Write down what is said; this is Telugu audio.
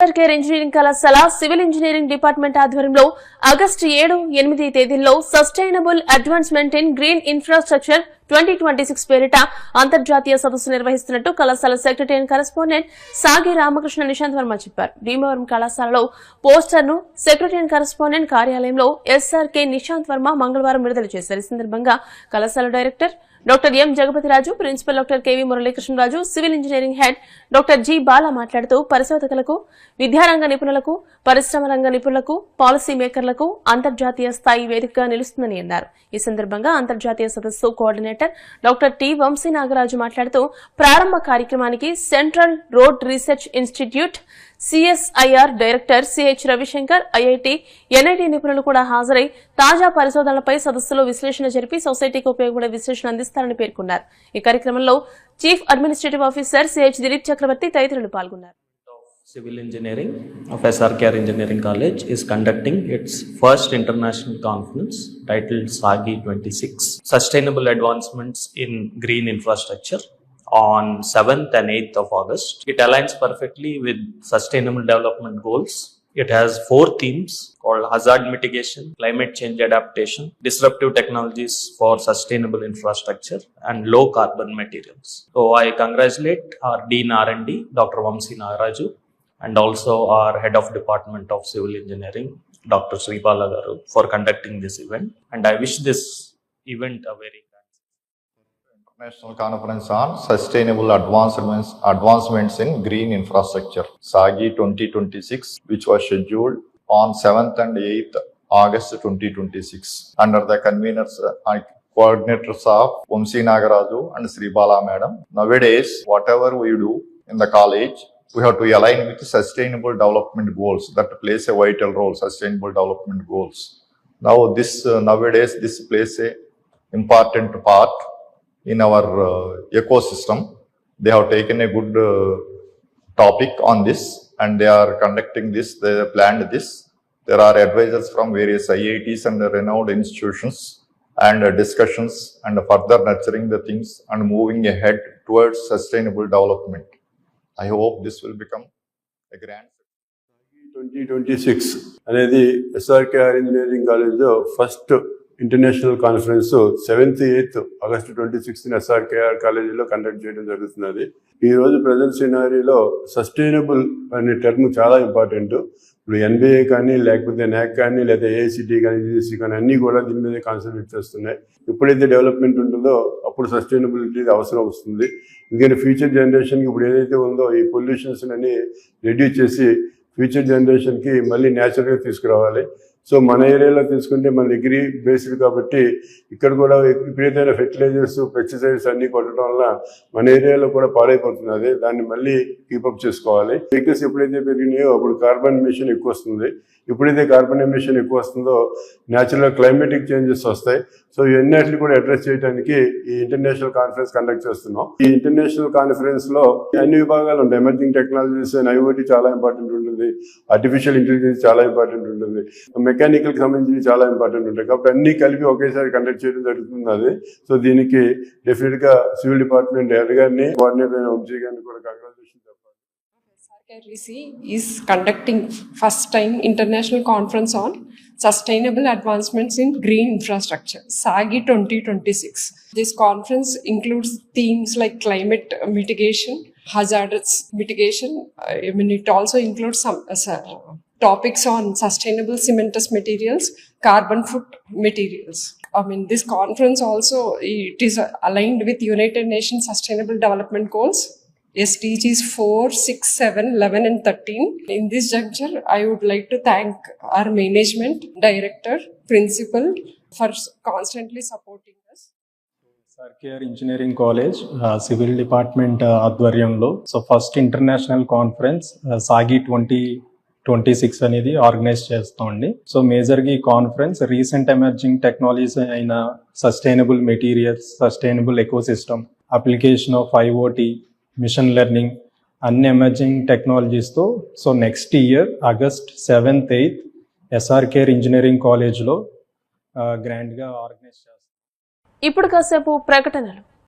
కేర్ ఇంజనీరింగ్ కళాశాల సివిల్ ఇంజనీరింగ్ డిపార్ట్మెంట్ ఆధ్వర్యంలో ఆగస్టు 7, 8 తేదీల్లో sustainable advancement in green infrastructure 2026 పేరిట అంతర్జాతీయ సదస్సు నిర్వహిస్తున్నట్టు కళాశాల సెక్రటరీ అండ్ కరెస్పాండెంట్ సాగి రామకృష్ణ నిశాంత్ వర్మ చెప్పారు. భీమవరం కళాశాలలో పోస్టర్ను సెక్రటరీ అండ్ కరెస్పాండెంట్ కార్యాలయంలో ఎస్ఆర్కే నిశాంత్ వర్మ మంగళవారం విడుదల చేశారు. ఈ సందర్భంగా కళాశాల director doctor M Jagapathiraju, principal doctor KV Muralikrishnaraju, civil engineering head doctor G Bala మాట్లాడుతూ పరిశోధకులకు, విద్యారంగ నిపుణులకు, పరిశ్రమ రంగ నిపుణులకు, పాలసీ మేకర్లకు అంతర్జాతీయ స్థాయి వేదికగా నిలుస్తుందని అన్నారు. ఈ సందర్భంగా అంతర్జాతీయ సదస్సు coordinator doctor T Vamsi Nagaraju మాట్లాడుతూ ప్రారంభ కార్యక్రమానికి central road research institute CSIR director CH Ravishankar, IIT, NIT నిపుణులు కూడా హాజరై తాజా పరిశోధనలపై సదస్సులో విశ్లేషణ జరిపి సొసైటీకి ఉపయోగపడే విశ్లేషణ అందిస్తారని పేర్కొన్నారు. ఈ కార్యక్రమంలో chief administrative officer CH Dilip Chakravarthi తదితరులు పాల్గొన్నారు. Civil Engineering of SRK Engineering College is conducting its first international conference titled SAGI 26 Sustainable Advancements in Green Infrastructure on 7th and 8th of August. It aligns perfectly with Sustainable Development Goals. It has 4 themes called hazard mitigation, climate change adaptation, disruptive technologies for sustainable infrastructure, and low carbon materials. So I congratulate our Dean R&D, Dr. Vamsi Nagaraju, and also our Head of Department of Civil Engineering, Dr. Sri Bala Garu, for conducting this event. And I wish this event a very International Conference on Sustainable Advancements in Green Infrastructure, SAGI 2026, which was scheduled on 7th and 8th August 2026, under the conveners coordinators of Vamsi Nagaraju and Sri Bala Madam. Nowadays, whatever we do in the college, we have to align with sustainable development goals that plays a vital role, sustainable development goals. Now nowadays this plays a important part in our ecosystem. They have taken a good topic on this and they are conducting this, they have planned this. There are advisors from various IITs and renowned institutions and discussions and further nurturing the things and moving ahead towards sustainable development. I hope this will become a grand 2026 అనేది ఎస్ఆర్కేఆర్ ఇంజనీరింగ్ కాలేజ్లో first international conference 7th, 8th August 26 SRKR కాలేజీలో కండక్ట్ చేయడం జరుగుతున్నది. ఈ రోజు ప్రజెంట్ సినారీలో సస్టైనబుల్ అనే టర్మ్ చాలా ఇంపార్టెంట్. ఇప్పుడు ఎన్బిఏ కానీ, లేకపోతే NAAC కానీ, లేదా ఏఐసిటీ కానీ, యూజీసీ కానీ అన్నీ కూడా దీని మీద కాన్సన్ట్రేట్ చేస్తున్నాయి. ఎప్పుడైతే డెవలప్మెంట్ ఉంటుందో అప్పుడు సస్టైనబిలిటీ అవసరం వస్తుంది. ఎందుకంటే ఫ్యూచర్ జనరేషన్కి ఇప్పుడు ఏదైతే ఉందో ఈ పొల్యూషన్స్ అని రెడ్యూస్ చేసి ఫ్యూచర్ జనరేషన్కి మళ్ళీ న్యాచురల్గా తీసుకురావాలి. సో మన ఏరియాలో తీసుకుంటే మన అగ్రి బేస్డ్ కాబట్టి ఇక్కడ కూడా విపరీతమైన ఫెర్టిలైజర్స్, పెస్టిసైడ్స్ అన్నీ కొట్టడం వల్ల మన ఏరియాలో కూడా పాడైపోతున్నది. దాన్ని మళ్ళీ కీపప్ చేసుకోవాలి. వెహికల్స్ ఎప్పుడైతే పెరిగినాయో అప్పుడు కార్బన్ ఎమిషన్ ఎక్కువ వస్తుంది. ఎప్పుడైతే కార్బన్ ఎమిషన్ ఎక్కువ వస్తుందో న్యాచురల్ క్లైమేటిక్ చేంజెస్ వస్తాయి. సో ఇవన్నిటిని కూడా అడ్రస్ చేయడానికి ఈ ఇంటర్నేషనల్ కాన్ఫరెన్స్ కండక్ట్ చేస్తున్నాం. ఈ ఇంటర్నేషనల్ కాన్ఫరెన్స్ లో అన్ని విభాగాలు ఉంటాయి. ఎమర్జింగ్ టెక్నాలజీస్ అండ్ IoT చాలా ఇంపార్టెంట్ ఉంటుంది, ఆర్టిఫిషియల్ ఇంటెలిజెన్స్ చాలా ఇంపార్టెంట్ ఉంటుంది, మెకానికల్ కి సంబంధించి చాలా ఇంపార్టెంట్ ఉంటాయి. కాబట్టి అన్ని కలిపి ఒకేసారి కండక్ట్ చేయడం జరుగుతుంది అది. సో దీనికి డెఫినెట్ గా సివిల్ డిపార్ట్మెంట్ హెడ్ గారిని, కోఆర్డినేటర్ వంశీ గారిని కూడా కంగ్రాచులేషన్ చెప్పాలి. SRKREC is conducting first time international conference on sustainable advancements in green infrastructure, SAGI 2026. This conference includes themes like climate mitigation, hazardous mitigation. It also includes some topics on sustainable cementous materials, carbon foot materials. This conference also, it is aligned with United Nations Sustainable Development Goals, SDGs 4, 6, 7, 11 and 13. In this juncture, I would like to thank our management, director, principal for constantly supporting us. SRKR Engineering College, Civil Department ఆధ్వర్యంలో ఫస్ట్ ఇంటర్నేషనల్ కాన్ఫరెన్స్ సాగి 2026 అనేది ఆర్గనైజ్ చేస్తామండి. సో మేజర్గా ఈ కాన్ఫరెన్స్ రీసెంట్ ఎమర్జింగ్ టెక్నాలజీస్ అయిన sustainable materials, sustainable ecosystem, application of IoT, machine learning, అన్ని ఎమర్జింగ్ టెక్నాలజీస్తో next year August 7th, 8th SRKR engineering కాలేజ్లో గ్రాండ్గా ఆర్గనైజ్ చేస్తాం. ఇప్పుడు కాసేపు ప్రకటనలు.